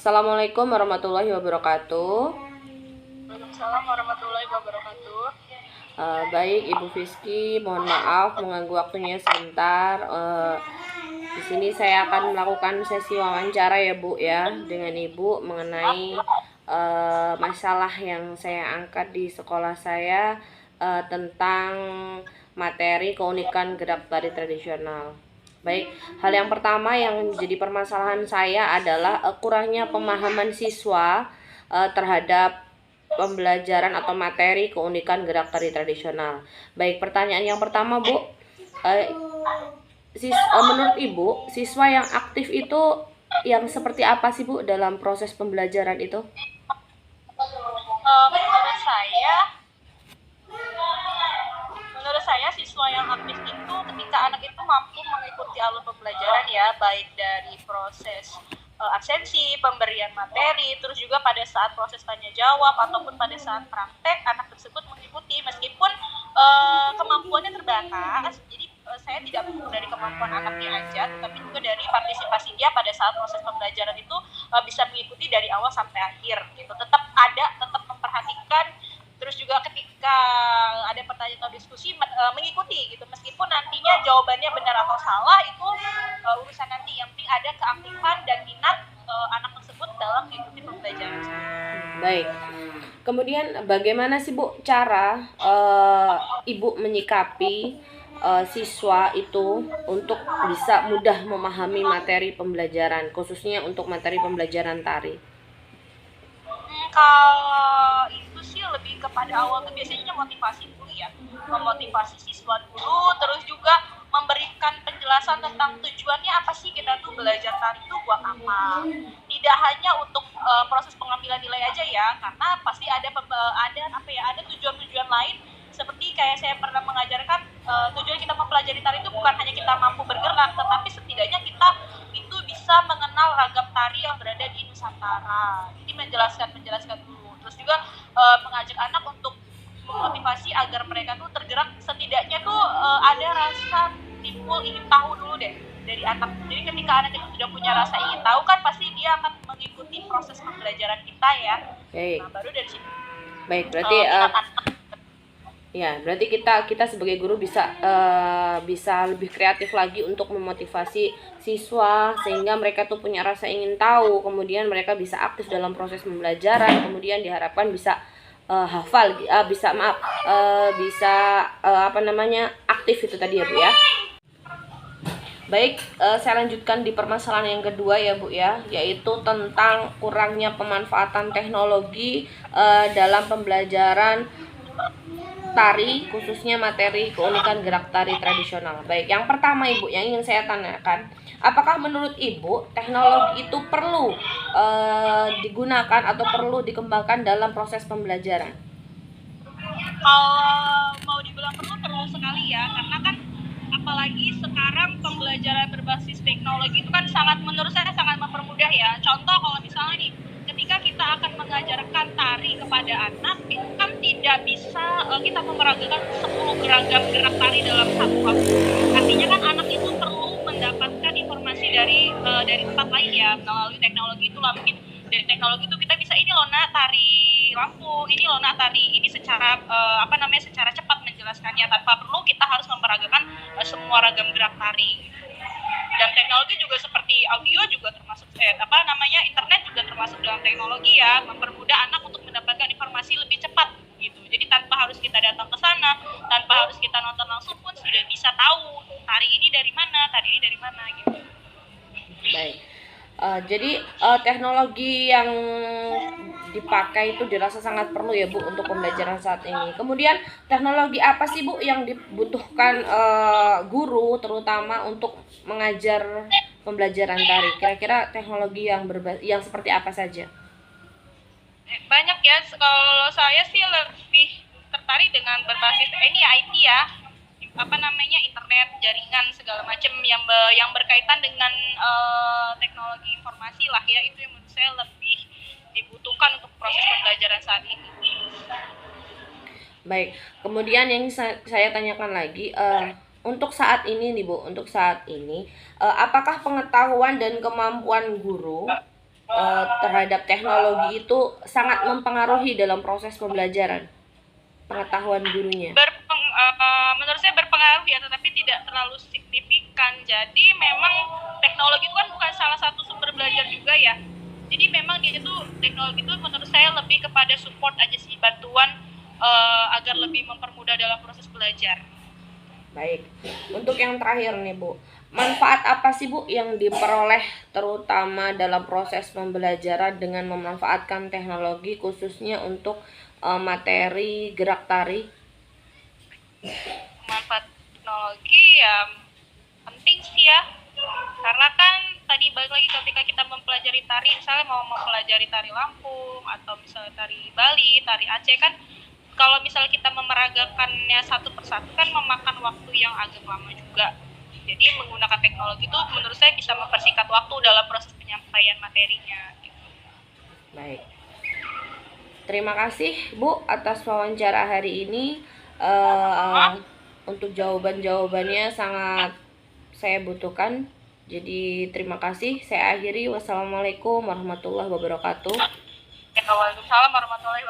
Assalamualaikum warahmatullahi wabarakatuh. Waalaikumsalam warahmatullahi wabarakatuh. Baik, Ibu Fiski, mohon maaf mengganggu waktunya sebentar. Di sini saya akan melakukan sesi wawancara ya Bu ya dengan Ibu mengenai masalah yang saya angkat di sekolah saya tentang materi keunikan gerak tari tradisional. Baik, hal yang pertama yang menjadi permasalahan saya adalah kurangnya pemahaman siswa terhadap pembelajaran atau materi keunikan gerak tari tradisional. Baik, pertanyaan yang pertama Bu, menurut Ibu, siswa yang aktif itu yang seperti apa sih Bu dalam proses pembelajaran itu? Menurut saya siswa yang aktif itu ketika anak itu mampu mengikuti alur pembelajaran ya, baik dari proses absensi, pemberian materi, terus juga pada saat proses tanya jawab ataupun pada saat praktek, anak tersebut mengikuti meskipun kemampuannya terbatas. Jadi saya tidak mengukur dari kemampuan anaknya aja, tetapi juga dari partisipasi dia pada saat proses pembelajaran itu bisa mengikuti dari awal sampai akhir gitu. Tetap memperhatikan, terus juga ketika ada pertanyaan atau diskusi mengikuti gitu, meskipun nantinya jawabannya benar atau salah itu urusan nanti, yang penting ada keaktifan dan minat anak tersebut dalam mengikuti pembelajaran. Baik, kemudian bagaimana sih Bu cara Ibu menyikapi siswa itu untuk bisa mudah memahami materi pembelajaran, khususnya untuk materi pembelajaran tari? Kalau itu sih lebih kepada awal tuh biasanya motivasi dulu ya, memotivasi siswa dulu, terus juga memberikan penjelasan tentang tujuannya apa sih kita tuh belajar tari itu buat apa. Tidak hanya untuk proses pengambilan nilai aja ya, karena pasti ada tujuan-tujuan lain, seperti kayak saya pernah mengajarkan, tujuan kita mempelajari tari itu bukan hanya kita mampu bergerak, tetapi setidaknya kita itu bisa mengenal ragam tari yang berada di Nusantara. Jadi menjelaskan dulu, terus juga mengajak anak untuk memotivasi agar mereka tuh tergerak, setidaknya tuh ada rasa timbul ingin tahu dulu deh dari anak. Jadi ketika anak itu sudah punya rasa ingin tahu kan pasti dia akan mengikuti proses pembelajaran kita ya. Baik. Nah, baru dari situ. Baik, berarti ya, berarti kita sebagai guru bisa lebih kreatif lagi untuk memotivasi siswa sehingga mereka tuh punya rasa ingin tahu, kemudian mereka bisa aktif dalam proses pembelajaran, kemudian diharapkan bisa hafal, aktif itu tadi ya Bu ya. Baik, saya lanjutkan di permasalahan yang kedua ya Bu ya, yaitu tentang kurangnya pemanfaatan teknologi dalam pembelajaran tari, khususnya materi keunikan gerak tari tradisional. Baik, yang pertama Ibu yang ingin saya tanyakan, apakah menurut Ibu teknologi itu perlu digunakan atau perlu dikembangkan dalam proses pembelajaran? Kalau mau dibilang perlu sekali ya, karena kan apalagi sekarang pembelajaran berbasis teknologi itu kan menurut saya sangat mempermudah ya. Contoh kalau misalnya nih, ketika kita akan mengajarkan tari kepada anak, itu kan tidak bisa kita memeragakan 10 ragam gerak tari dalam satu waktu. Artinya kan anak itu perlu mendapatkan informasi dari tempat lain ya, melalui teknologi itu lah. Mungkin dari teknologi itu kita bisa, ini loh nak tari lampu, ini loh nak tari ini, secara secara cepat menjelaskannya tanpa perlu kita harus memperagakan semua ragam gerak tari. Dan teknologi juga seperti audio juga termasuk internet juga termasuk dalam teknologi ya, mempermudah anak untuk mendapatkan informasi lebih cepat gitu. Jadi tanpa harus kita datang ke sana, tanpa harus kita nonton langsung pun sudah bisa tahu tari ini dari mana gitu. Baik. Jadi teknologi yang dipakai itu dirasa sangat perlu ya Bu untuk pembelajaran saat ini. Kemudian teknologi apa sih Bu yang dibutuhkan guru terutama untuk mengajar pembelajaran tari? Kira-kira teknologi yang seperti apa saja? Banyak ya. Kalau saya sih lebih tertarik dengan berbasis ini IT ya. Internet, jaringan segala macam yang berkaitan dengan teknologi informasi lah ya, itu yang menurut saya lebih dibutuhkan untuk proses pembelajaran saat ini. Baik, kemudian yang saya tanyakan lagi, untuk saat ini nih Bu, apakah pengetahuan dan kemampuan guru terhadap teknologi itu sangat mempengaruhi dalam proses pembelajaran pengetahuan gurunya? Menurut saya berpengaruh ya, tetapi tidak terlalu signifikan. Jadi memang teknologi itu kan bukan salah satu sumber belajar juga ya. Jadi memang dia itu teknologi itu menurut saya lebih kepada support aja sih, bantuan agar lebih mempermudah dalam proses belajar. Baik, untuk yang terakhir nih Bu, manfaat apa sih Bu yang diperoleh terutama dalam proses pembelajaran dengan memanfaatkan teknologi khususnya untuk materi gerak tari? Manfaat teknologi ya penting sih ya, karena kan tadi balik lagi ketika kita mempelajari tari, misalnya mau mempelajari tari Lampung atau misalnya tari Bali, tari Aceh kan, kalau misalnya kita memeragakannya satu persatu kan memakan waktu yang agak lama juga. Jadi menggunakan teknologi itu menurut saya bisa mempersingkat waktu dalam proses penyampaian materinya gitu. Baik, terima kasih Bu atas wawancara hari ini. Untuk jawaban-jawabannya sangat saya butuhkan. Jadi terima kasih. Saya akhiri. Wassalamualaikum warahmatullahi wabarakatuh. Waalaikumsalam warahmatullahi wabarakatuh.